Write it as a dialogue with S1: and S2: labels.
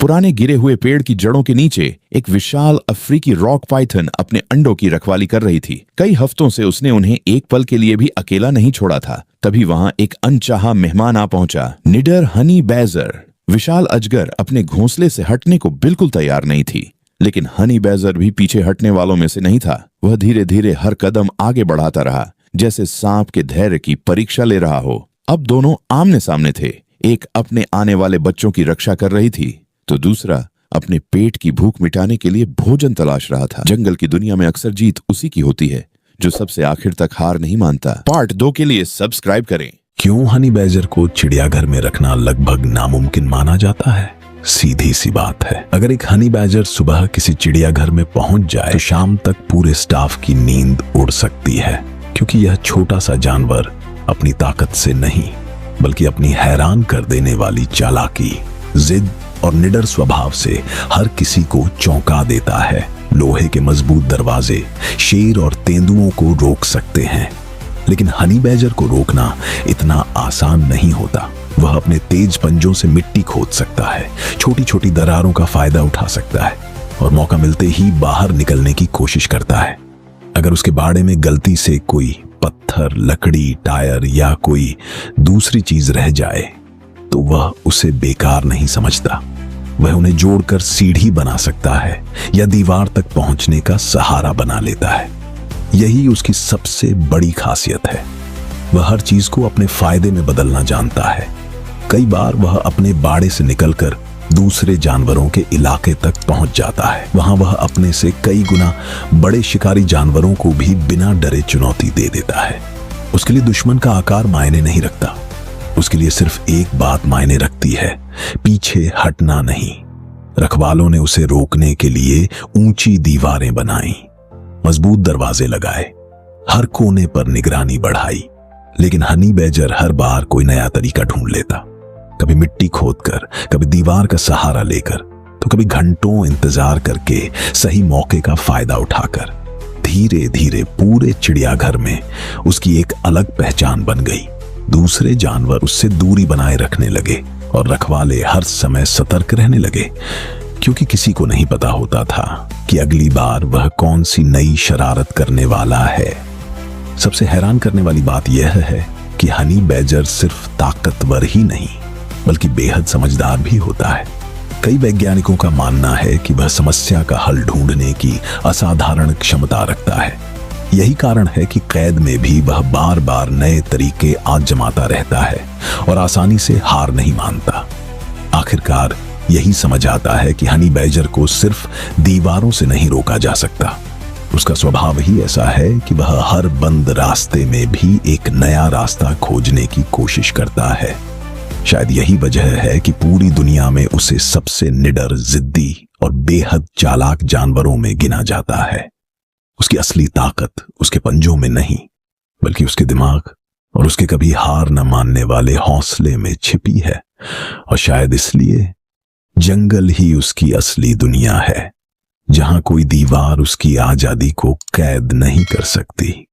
S1: पुराने गिरे हुए पेड़ की जड़ों के नीचे एक विशाल अफ्रीकी रॉक पाइथन अपने अंडों की रखवाली कर रही थी। कई हफ्तों से उसने उन्हें एक पल के लिए भी अकेला नहीं छोड़ा था। तभी वहां एक अनचाहा मेहमान आ पहुंचा, निडर हनी बैजर। विशाल अजगर अपने घोंसले से हटने को बिल्कुल तैयार नहीं थी, लेकिन हनी बैजर भी पीछे हटने वालों में से नहीं था। वह धीरे धीरे हर कदम आगे बढ़ाता रहा, जैसे सांप के धैर्य की परीक्षा ले रहा हो। अब दोनों आमने सामने थे। एक अपने आने वाले बच्चों की रक्षा कर रही थी, तो दूसरा अपने पेट की भूख मिटाने के लिए भोजन तलाश रहा था। जंगल की दुनिया में अक्सर जीत उसी की होती है जो सबसे आखिर तक हार नहीं मानता। पार्ट 2 के लिए सब्सक्राइब करें।
S2: क्यों हनी बैजर को चिड़ियाघर में रखना लगभग नामुमकिन माना जाता है? सीधी सी बात है, अगर एक हनी बैजर सुबह किसी चिड़ियाघर में पहुंच जाए तो शाम तक पूरे स्टाफ की नींद उड़ सकती है, क्योंकि यह छोटा सा जानवर अपनी ताकत से नहीं बल्कि अपनी हैरान कर देने वाली चालाकी, जिद और निडर स्वभाव से हर किसी को चौंका देता है। लोहे के मजबूत दरवाजे शेर और तेंदुओं को रोक सकते हैं, लेकिन हनी बैजर को रोकना इतना आसान नहीं होता। वह अपने तेज पंजों से मिट्टी खोद सकता है, छोटी छोटी दरारों का फायदा उठा सकता है और मौका मिलते ही बाहर निकलने की कोशिश करता है। अगर उसके बाड़े में गलती से कोई पत्थर, लकड़ी, टायर या कोई दूसरी चीज रह जाए तो वह उसे बेकार नहीं समझता। वह उन्हें जोड़कर सीढ़ी बना सकता है या दीवार तक पहुंचने का सहारा बना लेता है। यही उसकी सबसे बड़ी खासियत है। वह हर चीज को अपने फायदे में बदलना जानता है। कई बार वह अपने बाड़े से निकलकर दूसरे जानवरों के इलाके तक पहुंच जाता है। वहां वह अपने से कई गुना बड़े शिकारी जानवरों को भी बिना डरे चुनौती दे देता है। उसके लिए दुश्मन का आकार मायने नहीं रखता। उसके लिए सिर्फ एक बात मायने रखती है, पीछे हटना नहीं। रखवालों ने उसे रोकने के लिए ऊंची दीवारें बनाई, मजबूत दरवाजे लगाए, हर कोने पर निगरानी बढ़ाई, लेकिन हनी बैजर हर बार कोई नया तरीका ढूंढ लेता। कभी मिट्टी खोदकर, कभी दीवार का सहारा लेकर, तो कभी घंटों इंतजार करके सही मौके का फायदा उठाकर। धीरे धीरे पूरे चिड़ियाघर में उसकी एक अलग पहचान बन गई। दूसरे जानवर उससे दूरी बनाए रखने लगे और रखवाले हर समय सतर्क रहने लगे, क्योंकि किसी को नहीं पता होता था कि अगली बार वह कौन सी नई शरारत करने वाला है। सबसे हैरान करने वाली बात यह है कि हनी बैजर सिर्फ ताकतवर ही नहीं बल्कि बेहद समझदार भी होता है। कई वैज्ञानिकों का मानना है कि वह समस्या का हल ढूंढने की असाधारण क्षमता रखता है। यही कारण है कि कैद में भी वह बार बार नए तरीके आजमाता रहता है और आसानी से हार नहीं मानता। आखिरकार यही समझ आता है कि हनी बैजर को सिर्फ दीवारों से नहीं रोका जा सकता। उसका स्वभाव ही ऐसा है कि वह हर बंद रास्ते में भी एक नया रास्ता खोजने की कोशिश करता है। शायद यही वजह है कि पूरी दुनिया में उसे सबसे निडर, जिद्दी और बेहद चालाक जानवरों में गिना जाता है। उसकी असली ताकत उसके पंजों में नहीं बल्कि उसके दिमाग और उसके कभी हार न मानने वाले हौसले में छिपी है। और शायद इसलिए जंगल ही उसकी असली दुनिया है, जहां कोई दीवार उसकी आजादी को कैद नहीं कर सकती।